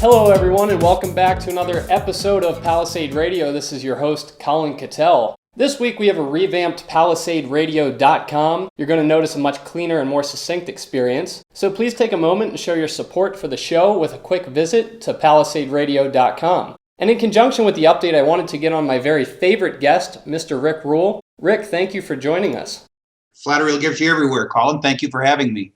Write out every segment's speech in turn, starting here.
Hello everyone and welcome back to another episode of Palisade Radio. This is your host, Colin Cattell. This week we have a revamped PalisadeRadio.com. You're going to notice a much cleaner and more succinct experience. So please take a moment and show your support for the show with a quick visit to PalisadeRadio.com. And in conjunction with the update, I wanted to get on my very favorite guest, Mr. Rick Rule. Rick, thank you for joining us. Flattery will get you everywhere, Colin. Thank you for having me.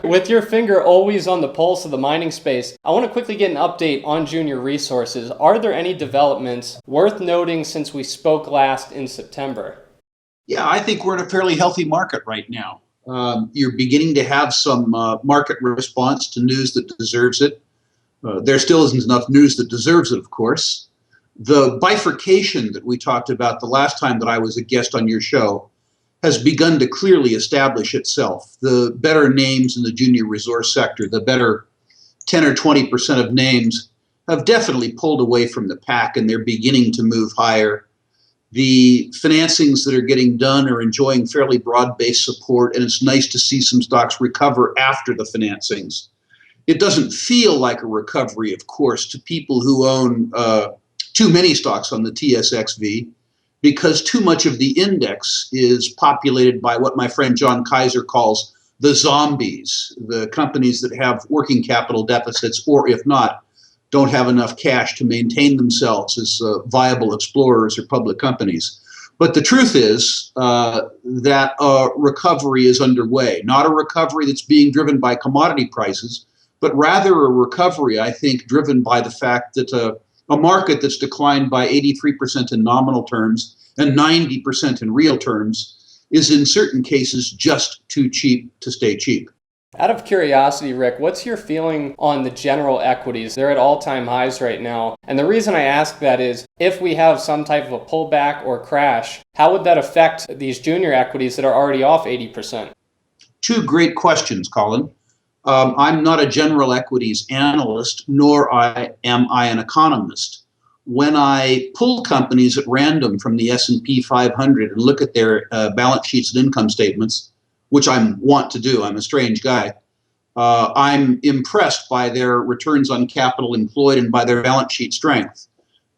With your finger always on the pulse of the mining space, I want to quickly get an update on junior resources. Are there any developments worth noting since we spoke last in September? Yeah, I think we're in a fairly healthy market right now. You're beginning to have some market response to news that deserves it. There still isn't enough news that deserves it, of course. The bifurcation that we talked about the last time that I was a guest on your show has begun to clearly establish itself. The better names in the junior resource sector, the better 10 or 20% of names, have definitely pulled away from the pack and they're beginning to move higher. The financings that are getting done are enjoying fairly broad-based support, and it's nice to see some stocks recover after the financings. It doesn't feel like a recovery, of course, to people who own too many stocks on the TSX-V, because too much of the index is populated by what my friend John Kaiser calls the zombies, the companies that have working capital deficits, or if not, don't have enough cash to maintain themselves as viable explorers or public companies. But the truth is that a recovery is underway, not a recovery that's being driven by commodity prices, but rather a recovery, I think, driven by the fact that a market that's declined by 83% in nominal terms and 90% in real terms is in certain cases just too cheap to stay cheap. Out of curiosity, Rick, what's your feeling on the general equities? They're at all-time highs right now. And the reason I ask that is if we have some type of a pullback or crash, how would that affect these junior equities that are already off 80%? Two great questions, Colin. I'm not a general equities analyst, nor am I an economist. When I pull companies at random from the S&P 500 and look at their balance sheets and income statements, which I want to do, I'm a strange guy, I'm impressed by their returns on capital employed and by their balance sheet strength.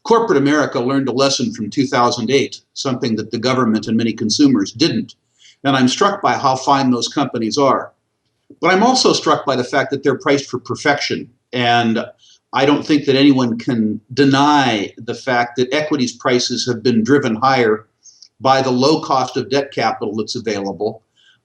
Corporate America learned a lesson from 2008, something that the government and many consumers didn't. And I'm struck by how fine those companies are. But I'm also struck by the fact that they're priced for perfection. And I don't think that anyone can deny the fact that equities prices have been driven higher by the low cost of debt capital that's available,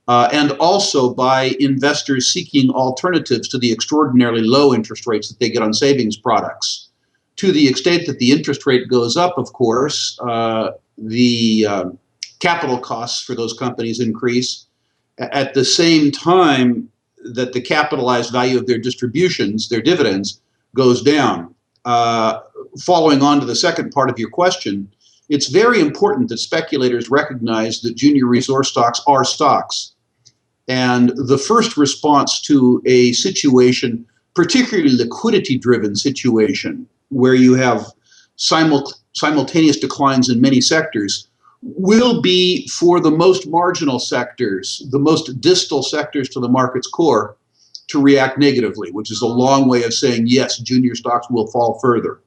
and also by investors seeking alternatives to the extraordinarily low interest rates that they get on savings products. To the extent that the interest rate goes up, of course, the capital costs for those companies increase. At the same time that the capitalized value of their distributions, their dividends, goes down. Following on to the second part of your question, it's very important that speculators recognize that junior resource stocks are stocks. And the first response to a situation, particularly liquidity-driven situation, where you have simultaneous declines in many sectors, will be for the most marginal sectors, the most distal sectors to the market's core, to react negatively, which is a long way of saying, yes, junior stocks will fall further.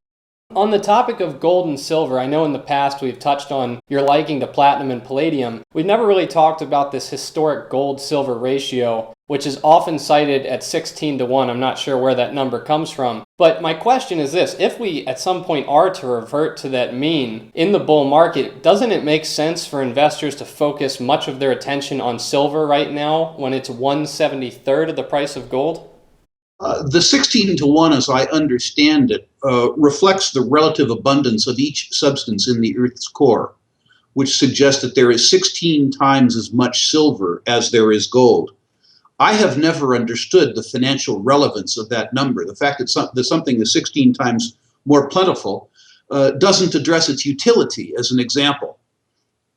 On the topic of gold and silver, I know in the past we've touched on your liking to platinum and palladium. We've never really talked about this historic gold-silver ratio, which is often cited at 16-1. I'm not sure where that number comes from. But my question is this: if we at some point are to revert to that mean in the bull market, doesn't it make sense for investors to focus much of their attention on silver right now when it's 1/73rd of the price of gold? The 16-1, as I understand it, reflects the relative abundance of each substance in the Earth's core, which suggests that there is 16 times as much silver as there is gold. I have never understood the financial relevance of that number. The fact that something is 16 times more plentiful doesn't address its utility, as an example.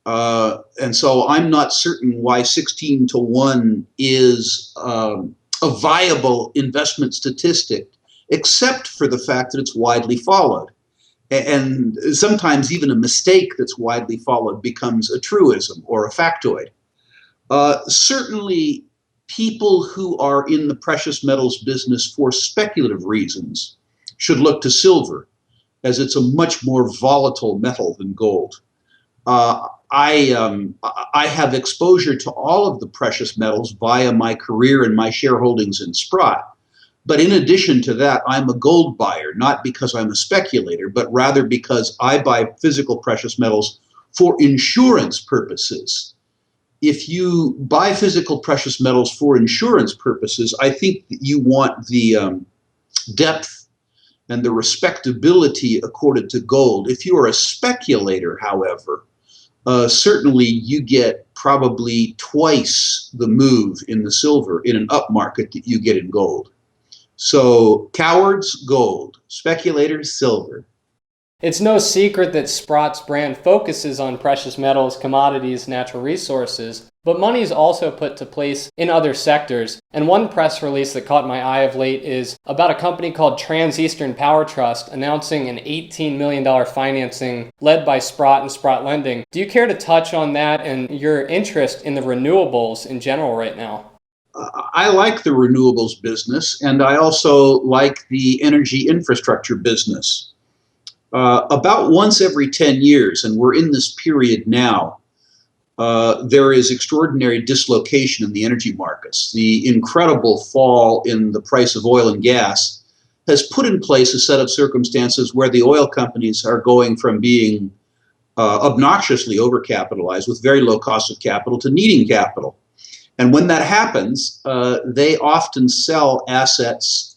And so I'm not certain why 16-1 is a viable investment statistic, except for the fact that it's widely followed. And sometimes even a mistake that's widely followed becomes a truism or a factoid. Certainly, people who are in the precious metals business for speculative reasons should look to silver, as it's a much more volatile metal than gold. I have exposure to all of the precious metals via my career and my shareholdings in Sprott. But in addition to that, I'm a gold buyer, not because I'm a speculator, but rather because I buy physical precious metals for insurance purposes. If you buy physical precious metals for insurance purposes, I think that you want the depth and the respectability accorded to gold. If you are a speculator, however, certainly you get probably twice the move in the silver in an up market that you get in gold. So cowards, gold. Speculators, silver. It's no secret that Sprott's brand focuses on precious metals, commodities, natural resources, but money is also put to place in other sectors. And one press release that caught my eye of late is about a company called Trans-Eastern Power Trust announcing an $18 million financing led by Sprott and Sprott Lending. Do you care to touch on that and your interest in the renewables in general right now? I like the renewables business, and I also like the energy infrastructure business. About once every 10 years, and we're in this period now, there is extraordinary dislocation in the energy markets. The incredible fall in the price of oil and gas has put in place a set of circumstances where the oil companies are going from being obnoxiously overcapitalized with very low cost of capital to needing capital. And when that happens, they often sell assets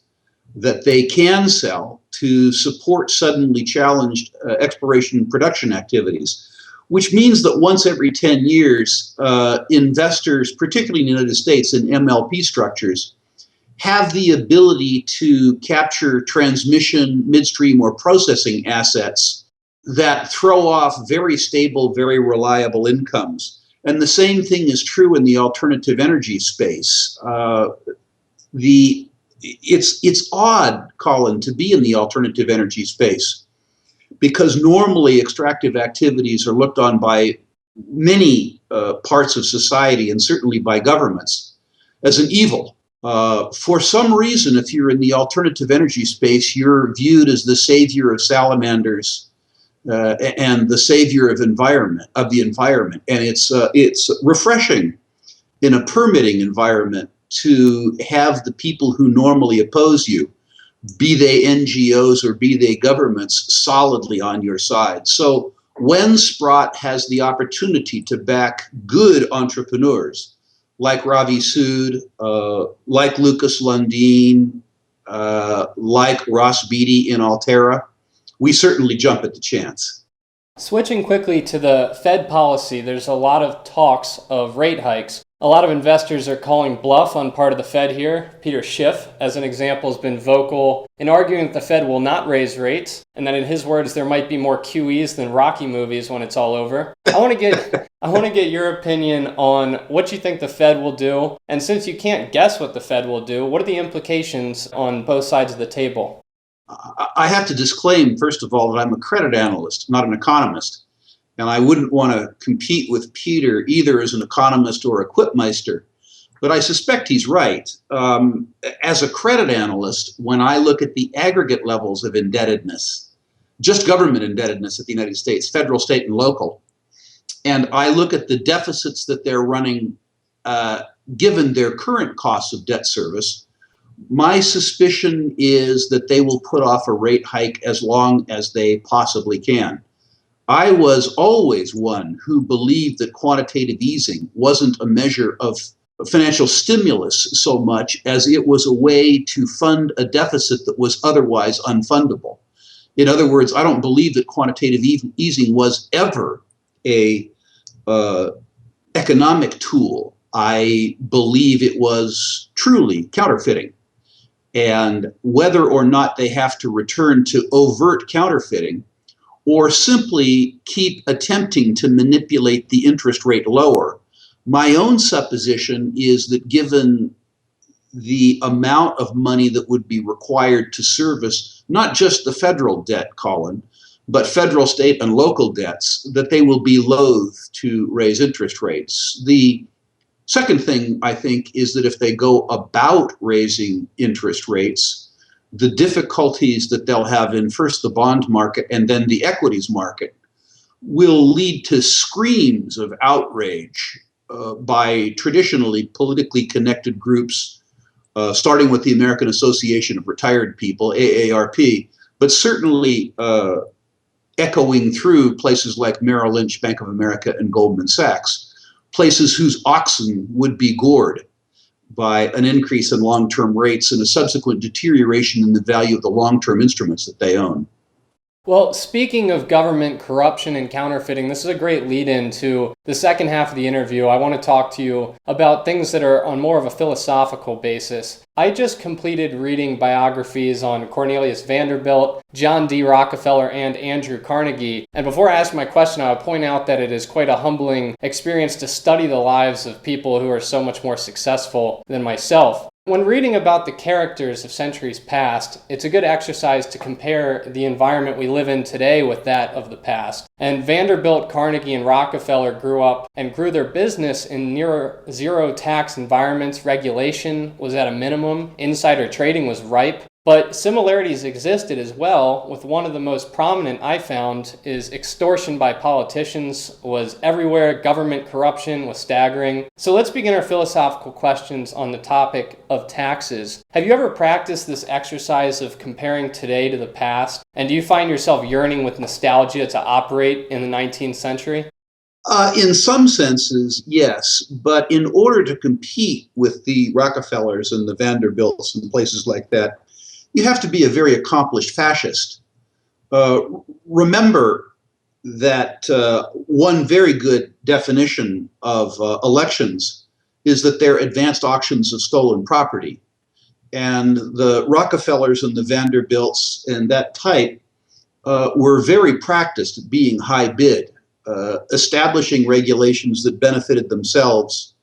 that they can sell to support suddenly challenged exploration and production activities, which means that once every 10 years, investors, particularly in the United States in MLP structures, have the ability to capture transmission, midstream, or processing assets that throw off very stable, very reliable incomes. And the same thing is true in the alternative energy space. It's odd, Colin, to be in the alternative energy space because normally extractive activities are looked on by many parts of society and certainly by governments as an evil. For some reason, if you're in the alternative energy space, you're viewed as the savior of salamanders and the savior of the environment. And it's refreshing in a permitting environment to have the people who normally oppose you, be they NGOs or be they governments, solidly on your side. So when Sprott has the opportunity to back good entrepreneurs like Ravi Sood, like Lucas Lundin, like Ross Beatty in Altera, we certainly jump at the chance. Switching quickly to the Fed policy, there's a lot of talks of rate hikes. A lot of investors are calling bluff on part of the Fed here. Peter Schiff, as an example, has been vocal in arguing that the Fed will not raise rates, and that in his words, there might be more QEs than Rocky movies when it's all over. I want to get your opinion on what you think the Fed will do, and since you can't guess what the Fed will do, what are the implications on both sides of the table? I have to disclaim, first of all, that I'm a credit analyst, not an economist. And I wouldn't want to compete with Peter either as an economist or a quipmeister. But I suspect he's right. As a credit analyst, when I look at the aggregate levels of indebtedness, just government indebtedness at the United States, federal, state, and local, and I look at the deficits that they're running given their current costs of debt service, my suspicion is that they will put off a rate hike as long as they possibly can. I was always one who believed that quantitative easing wasn't a measure of financial stimulus so much as it was a way to fund a deficit that was otherwise unfundable. In other words, I don't believe that quantitative easing was ever a economic tool. I believe it was truly counterfeiting. And whether or not they have to return to overt counterfeiting, or simply keep attempting to manipulate the interest rate lower. My own supposition is that given the amount of money that would be required to service not just the federal debt, Colin, but federal, state, and local debts, that they will be loath to raise interest rates. The Second thing, I think, is that if they go about raising interest rates, the difficulties that they'll have in first the bond market and then the equities market will lead to screams of outrage by traditionally politically connected groups, starting with the American Association of Retired People, AARP, but certainly echoing through places like Merrill Lynch, Bank of America, and Goldman Sachs, places whose oxen would be gored by an increase in long-term rates and a subsequent deterioration in the value of the long-term instruments that they own. Well, speaking of government corruption and counterfeiting, this is a great lead-in to the second half of the interview. I want to talk to you about things that are on more of a philosophical basis. I just completed reading biographies on Cornelius Vanderbilt, John D. Rockefeller, and Andrew Carnegie. And before I ask my question, I would point out that it is quite a humbling experience to study the lives of people who are so much more successful than myself. When reading about the characters of centuries past, it's a good exercise to compare the environment we live in today with that of the past. And Vanderbilt, Carnegie, and Rockefeller grew up and grew their business in near zero tax environments. Regulation was at a minimum. Insider trading was ripe. But similarities existed as well, with one of the most prominent I found is extortion by politicians was everywhere. Government corruption was staggering. So let's begin our philosophical questions on the topic of taxes. Have you ever practiced this exercise of comparing today to the past? And do you find yourself yearning with nostalgia to operate in the 19th century? In some senses, yes. But in order to compete with the Rockefellers and the Vanderbilts and places like that, you have to be a very accomplished fascist. Remember that one very good definition of elections is that they're advanced auctions of stolen property. And the Rockefellers and the Vanderbilts and that type were very practiced at being high bid, establishing regulations that benefited themselves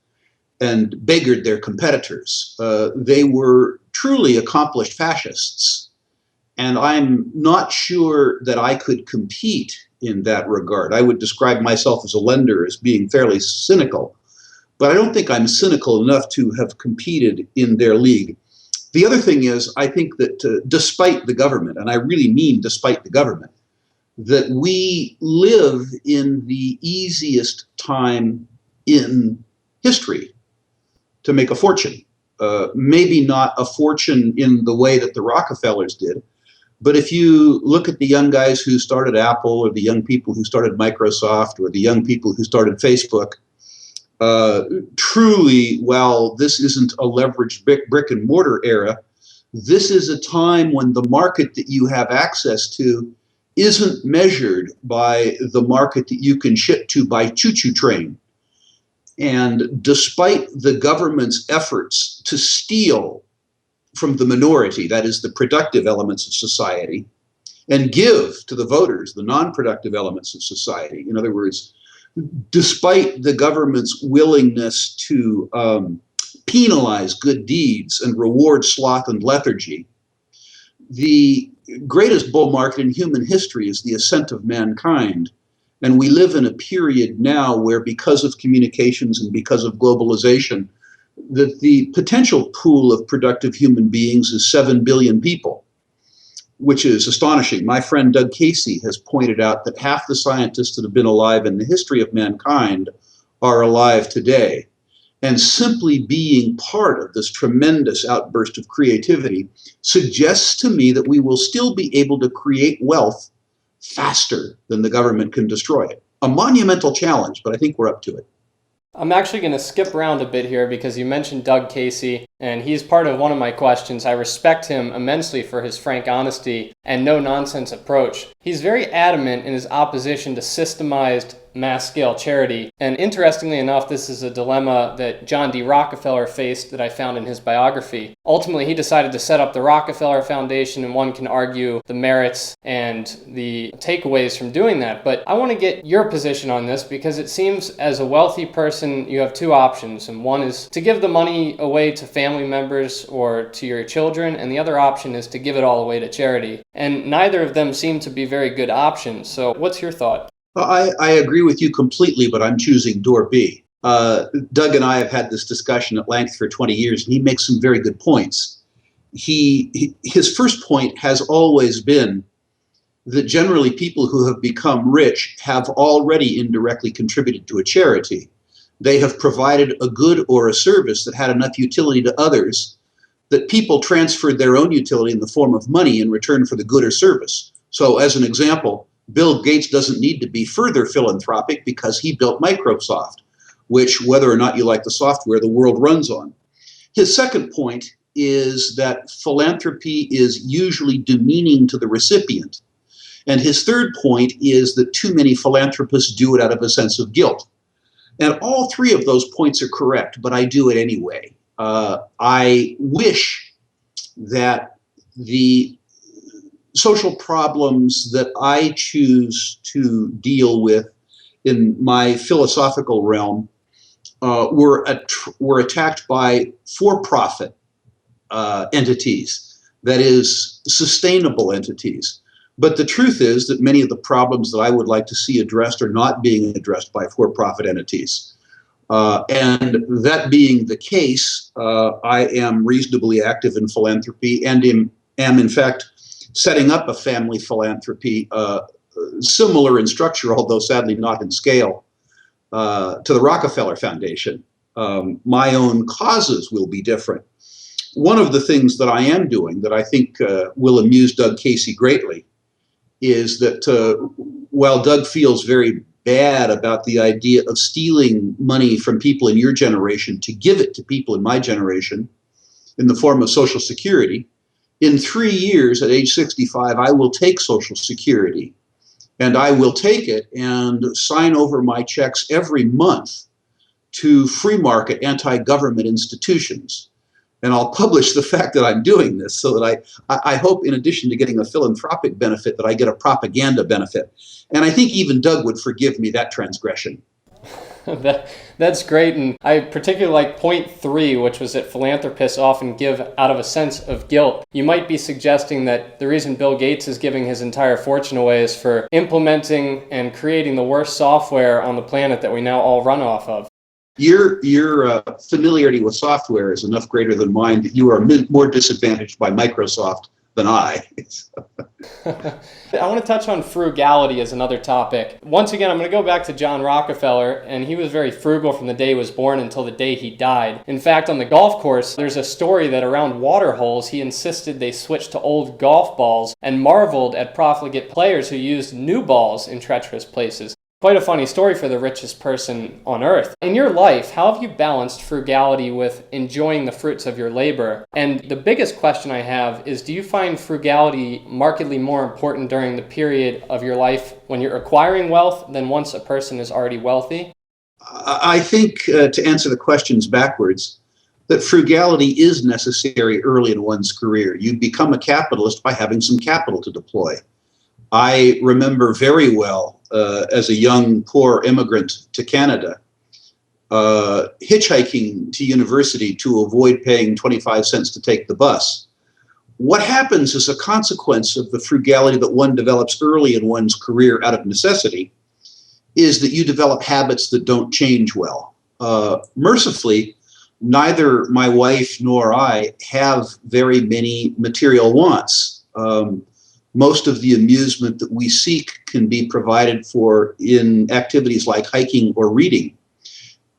and beggared their competitors. They were truly accomplished fascists. And I'm not sure that I could compete in that regard. I would describe myself as a lender as being fairly cynical, but I don't think I'm cynical enough to have competed in their league. The other thing is, I think that despite the government, and I really mean despite the government, that we live in the easiest time in history to make a fortune. Maybe not a fortune in the way that the Rockefellers did, but if you look at the young guys who started Apple, or the young people who started Microsoft, or the young people who started Facebook, truly, while this isn't a leveraged brick and mortar era, this is a time when the market that you have access to isn't measured by the market that you can ship to by choo-choo train. And despite the government's efforts to steal from the minority, that is the productive elements of society, and give to the voters the non-productive elements of society, in other words, despite the government's willingness to penalize good deeds and reward sloth and lethargy, the greatest bull market in human history is the ascent of mankind. And we live in a period now where, because of communications and because of globalization, that the potential pool of productive human beings is 7 billion people, which is astonishing. My friend Doug Casey has pointed out that half the scientists that have been alive in the history of mankind are alive today. And simply being part of this tremendous outburst of creativity suggests to me that we will still be able to create wealth faster than the government can destroy it. A monumental challenge, but I think we're up to it. I'm actually going to skip around a bit here because you mentioned Doug Casey, and he's part of one of my questions. I respect him immensely for his frank honesty and no-nonsense approach. He's very adamant in his opposition to systemized mass-scale charity. And interestingly enough, this is a dilemma that John D. Rockefeller faced that I found in his biography. Ultimately, he decided to set up the Rockefeller Foundation, and one can argue the merits and the takeaways from doing that. But I want to get your position on this because it seems as a wealthy person, you have two options. And one is to give the money away to family members or to your children, and the other option is to give it all away to charity. And neither of them seem to be very good options. So what's your thought? I agree with you completely, but I'm choosing door B. Doug and I have had this discussion at length for 20 years, and he makes some very good points. His first point has always been that generally people who have become rich have already indirectly contributed to a charity. They have provided a good or a service that had enough utility to others that people transferred their own utility in the form of money in return for the good or service. So as an example, Bill Gates doesn't need to be further philanthropic because he built Microsoft, which, whether or not you like the software, the world runs on. His second point is that philanthropy is usually demeaning to the recipient. And his third point is that too many philanthropists do it out of a sense of guilt. And all three of those points are correct, but I do it anyway. I wish that the social problems that I choose to deal with in my philosophical realm were attacked by for-profit entities, that is, sustainable entities. But the truth is that many of the problems that I would like to see addressed are not being addressed by for-profit entities. And that being the case, I am reasonably active in philanthropy and am in fact setting up a family philanthropy similar in structure, although sadly not in scale, to the Rockefeller Foundation. My own causes will be different. One of the things that I am doing that I think will amuse Doug Casey greatly is that while Doug feels very bad about the idea of stealing money from people in your generation to give it to people in my generation in the form of Social Security, in 3 years at age 65, I will take Social Security, and I will take it and sign over my checks every month to free market anti-government institutions. And I'll publish the fact that I'm doing this so that I hope, in addition to getting a philanthropic benefit, that I get a propaganda benefit. And I think even Doug would forgive me that transgression. That's great. And I particularly like point 3, which was that philanthropists often give out of a sense of guilt. You might be suggesting that the reason Bill Gates is giving his entire fortune away is for implementing and creating the worst software on the planet that we now all run off of. Your familiarity with software is enough greater than mine that you are more disadvantaged by Microsoft than I. I want to touch on frugality as another topic. Once again, I'm going to go back to John Rockefeller, and he was very frugal from the day he was born until the day he died. In fact, on the golf course, there's a story that around water holes, he insisted they switch to old golf balls and marveled at profligate players who used new balls in treacherous places. Quite a funny story for the richest person on earth. In your life, how have you balanced frugality with enjoying the fruits of your labor? And the biggest question I have is, do you find frugality markedly more important during the period of your life when you're acquiring wealth than once a person is already wealthy? I think, to answer the questions backwards, that frugality is necessary early in one's career. You become a capitalist by having some capital to deploy. I remember very well, as a young, poor immigrant to Canada, hitchhiking to university to avoid paying 25 cents to take the bus. What happens as a consequence of the frugality that one develops early in one's career out of necessity is that you develop habits that don't change well. Mercifully, neither my wife nor I have very many material wants. Most of the amusement that we seek can be provided for in activities like hiking or reading.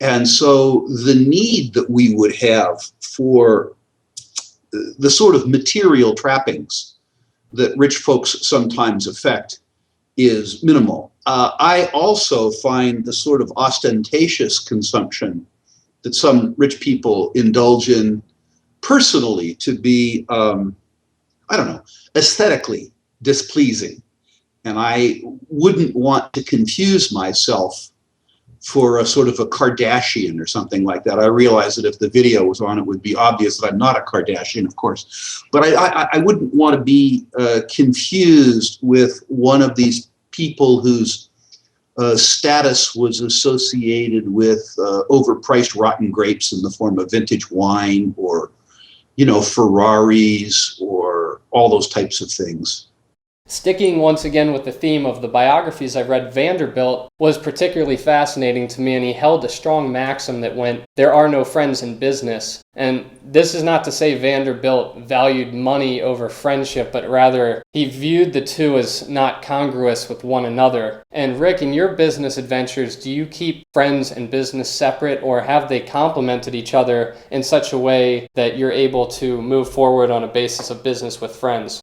And so the need that we would have for the sort of material trappings that rich folks sometimes affect is minimal. I also find the sort of ostentatious consumption that some rich people indulge in personally to be, aesthetically displeasing. And I wouldn't want to confuse myself for a sort of a Kardashian or something like that. I realize that if the video was on, it would be obvious that I'm not a Kardashian, of course. But I wouldn't want to be confused with one of these people whose status was associated with overpriced rotten grapes in the form of vintage wine or, Ferraris or all those types of things. Sticking once again with the theme of the biographies I've read, Vanderbilt was particularly fascinating to me, and he held a strong maxim that went, "There are no friends in business." And this is not to say Vanderbilt valued money over friendship, but rather he viewed the two as not congruous with one another. And Rick, in your business adventures, do you keep friends and business separate, or have they complemented each other in such a way that you're able to move forward on a basis of business with friends?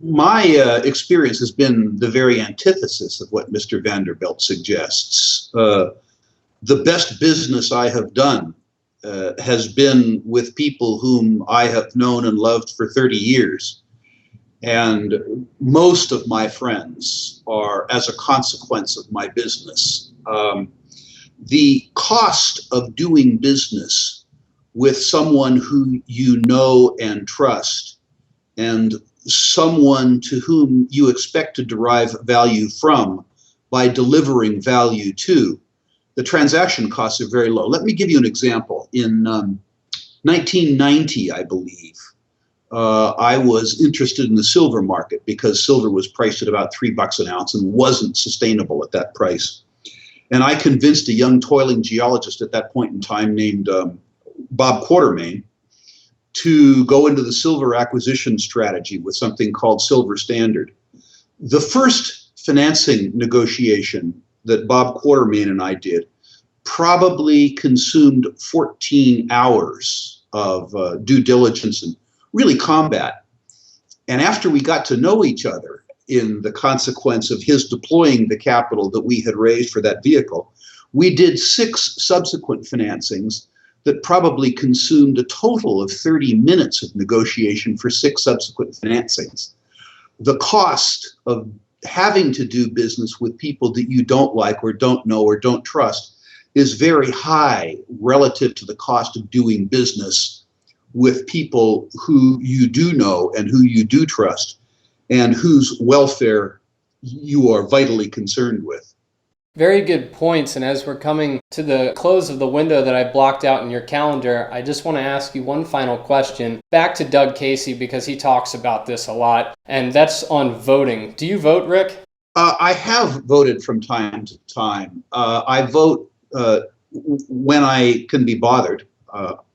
My experience has been the very antithesis of what Mr. Vanderbilt suggests. The best business I have done has been with people whom I have known and loved for 30 years. And most of my friends are as a consequence of my business. The cost of doing business with someone who you know and trust, and someone to whom you expect to derive value from by delivering value to, the transaction costs are very low. Let me give you an example. In 1990, I believe, I was interested in the silver market because silver was priced at about $3 an ounce and wasn't sustainable at that price. And I convinced a young toiling geologist at that point in time named Bob Quartermain to go into the silver acquisition strategy with something called Silver Standard. The first financing negotiation that Bob Quartermain and I did probably consumed 14 hours of due diligence and really combat. And after we got to know each other in the consequence of his deploying the capital that we had raised for that vehicle, we did 6 subsequent financings that probably consumed a total of 30 minutes of negotiation for 6 subsequent financings. The cost of having to do business with people that you don't like or don't know or don't trust is very high relative to the cost of doing business with people who you do know and who you do trust and whose welfare you are vitally concerned with. Very good points. And as we're coming to the close of the window that I blocked out in your calendar, I just want to ask you one final question. Back to Doug Casey, because he talks about this a lot, and that's on voting. Do you vote, Rick? I have voted from time to time. I vote when I can be bothered.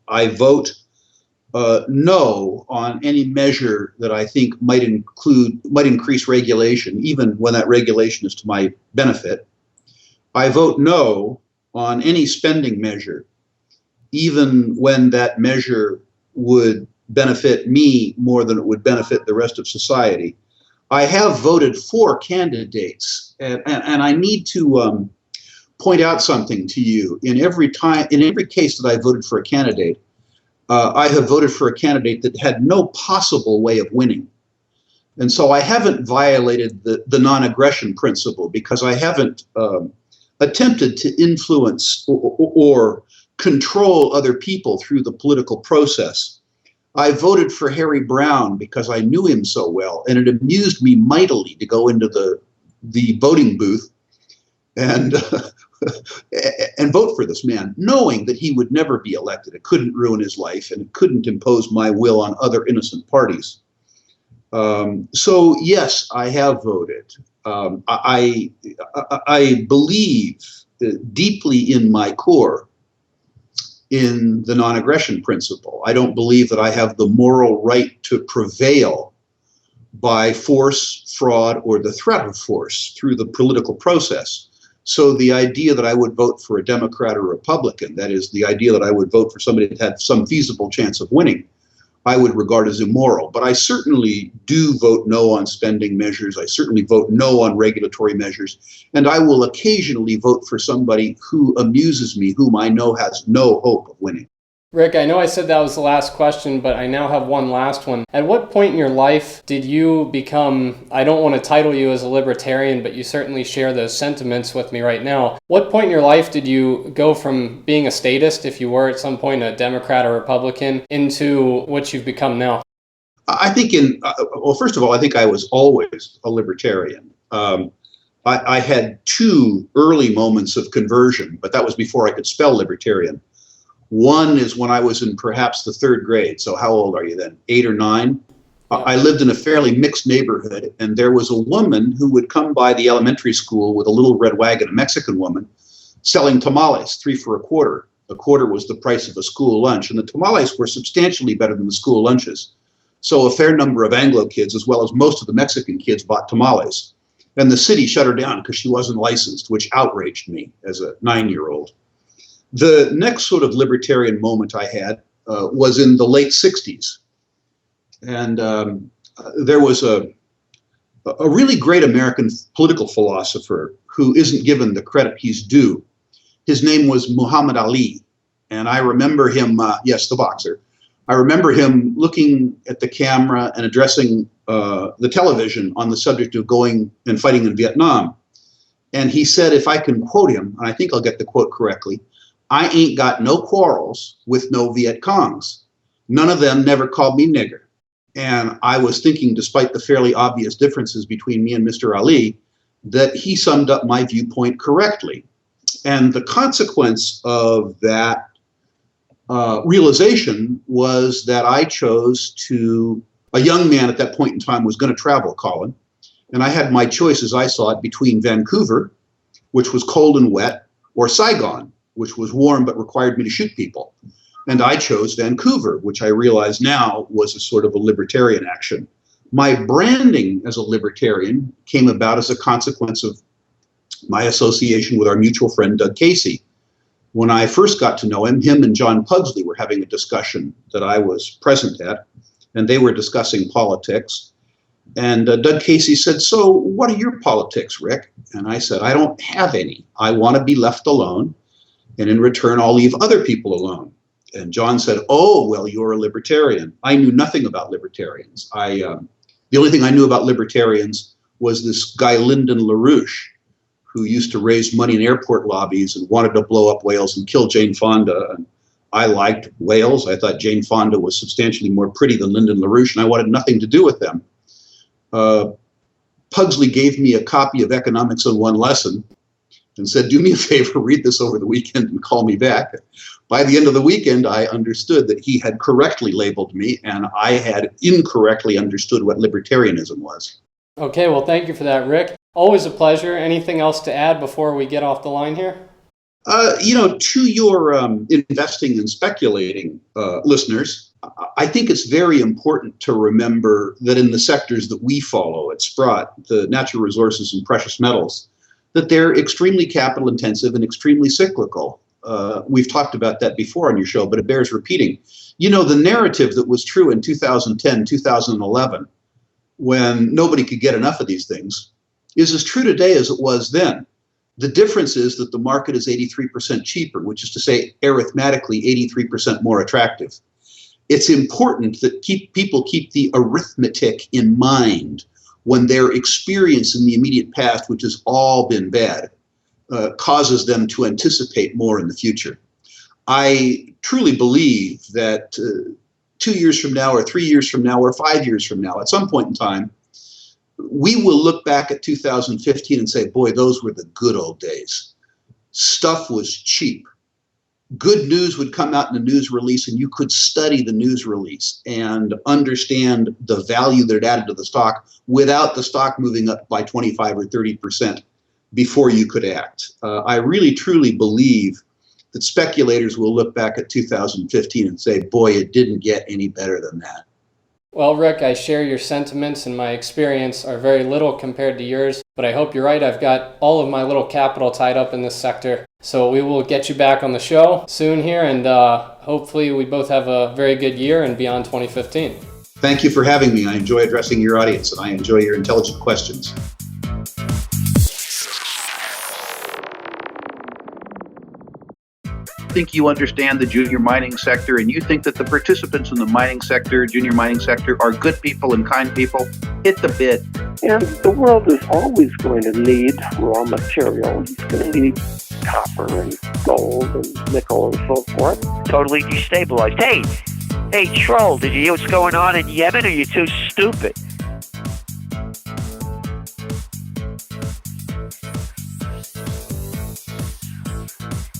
I vote no on any measure that I think might increase regulation, even when that regulation is to my benefit. I vote no on any spending measure, even when that measure would benefit me more than it would benefit the rest of society. I have voted for candidates, and I need to point out something to you. In every case that I voted for a candidate, I have voted for a candidate that had no possible way of winning. And so I haven't violated the non-aggression principle because I haven't attempted to influence or control other people through the political process. I voted for Harry Browne because I knew him so well, and it amused me mightily to go into the voting booth and and vote for this man, knowing that he would never be elected. It couldn't ruin his life, and it couldn't impose my will on other innocent parties. So yes, I have voted. I believe deeply in my core in the non-aggression principle. I don't believe that I have the moral right to prevail by force, fraud, or the threat of force through the political process. So the idea that I would vote for a Democrat or Republican, that is the idea that I would vote for somebody that had some feasible chance of winning, I would regard as immoral. But I certainly do vote no on spending measures. I certainly vote no on regulatory measures. And I will occasionally vote for somebody who amuses me, whom I know has no hope of winning. Rick, I know I said that was the last question, but I now have one last one. At what point in your life did you become, I don't want to title you as a libertarian, but you certainly share those sentiments with me right now. What point in your life did you go from being a statist, if you were at some point a Democrat or Republican, into what you've become now? I think well, first of all, I think I was always a libertarian. I had 2 early moments of conversion, but that was before I could spell libertarian. One is when I was in perhaps the 3rd grade. So how old are you then? 8 or 9? I lived in a fairly mixed neighborhood, and there was a woman who would come by the elementary school with a little red wagon, a Mexican woman, selling tamales, 3 for a quarter. A quarter was the price of a school lunch, and the tamales were substantially better than the school lunches. So a fair number of Anglo kids, as well as most of the Mexican kids, bought tamales. And the city shut her down because she wasn't licensed, which outraged me as a 9-year-old. The next sort of libertarian moment I had was in the late 60s. And there was a really great American political philosopher who isn't given the credit he's due. His name was Muhammad Ali. And I remember him, yes, the boxer. I remember him looking at the camera and addressing the television on the subject of going and fighting in Vietnam. And he said, if I can quote him, and I think I'll get the quote correctly, "I ain't got no quarrels with no Viet Congs. None of them never called me nigger." And I was thinking, despite the fairly obvious differences between me and Mr. Ali, that he summed up my viewpoint correctly. And the consequence of that realization was that I chose to, a young man at that point in time was going to travel, Colin, and I had my choice, as I saw it, between Vancouver, which was cold and wet, or Saigon, which was warm but required me to shoot people. And I chose Vancouver, which I realize now was a sort of a libertarian action. My branding as a libertarian came about as a consequence of my association with our mutual friend, Doug Casey. When I first got to know him and John Pugsley were having a discussion that I was present at, and they were discussing politics. And Doug Casey said, "So what are your politics, Rick?" And I said, "I don't have any. I want to be left alone, and in return, I'll leave other people alone." And John said, "Oh, well, you're a libertarian." I knew nothing about libertarians. The only thing I knew about libertarians was this guy, Lyndon LaRouche, who used to raise money in airport lobbies and wanted to blow up whales and kill Jane Fonda. And I liked whales. I thought Jane Fonda was substantially more pretty than Lyndon LaRouche, and I wanted nothing to do with them. Pugsley gave me a copy of Economics in One Lesson and said, "Do me a favor, read this over the weekend and call me back." By the end of the weekend, I understood that he had correctly labeled me and I had incorrectly understood what libertarianism was. Okay, well, thank you for that, Rick. Always a pleasure. Anything else to add before we get off the line here? To your investing and speculating listeners, I think it's very important to remember that in the sectors that we follow at Sprott, the natural resources and precious metals, that they're extremely capital intensive and extremely cyclical. We've talked about that before on your show, but it bears repeating. You know, the narrative that was true in 2010, 2011, when nobody could get enough of these things, is as true today as it was then. The difference is that the market is 83% cheaper, which is to say, arithmetically, 83% more attractive. It's important that people keep the arithmetic in mind when their experience in the immediate past, which has all been bad, causes them to anticipate more in the future. I truly believe that 2 years from now, or 3 years from now, or 5 years from now, at some point in time, we will look back at 2015 and say, boy, those were the good old days. Stuff was cheap. Good news would come out in a news release, and you could study the news release and understand the value that it added to the stock without the stock moving up by 25 or 30% before you could act. I really, truly believe that speculators will look back at 2015 and say, boy, it didn't get any better than that. Well, Rick, I share your sentiments, and my experience are very little compared to yours, but I hope you're right. I've got all of my little capital tied up in this sector. So we will get you back on the show soon here, and hopefully we both have a very good year and beyond 2015. Thank you for having me. I enjoy addressing your audience, and I enjoy your intelligent questions. Think you understand the junior mining sector, and you think that the participants in the mining sector, junior mining sector, are good people and kind people, hit the bid. And the world is always going to need raw materials. It's going to need copper and gold and nickel and so forth. Totally destabilized. Hey, Troll, did you hear what's going on in Yemen, or are you too stupid?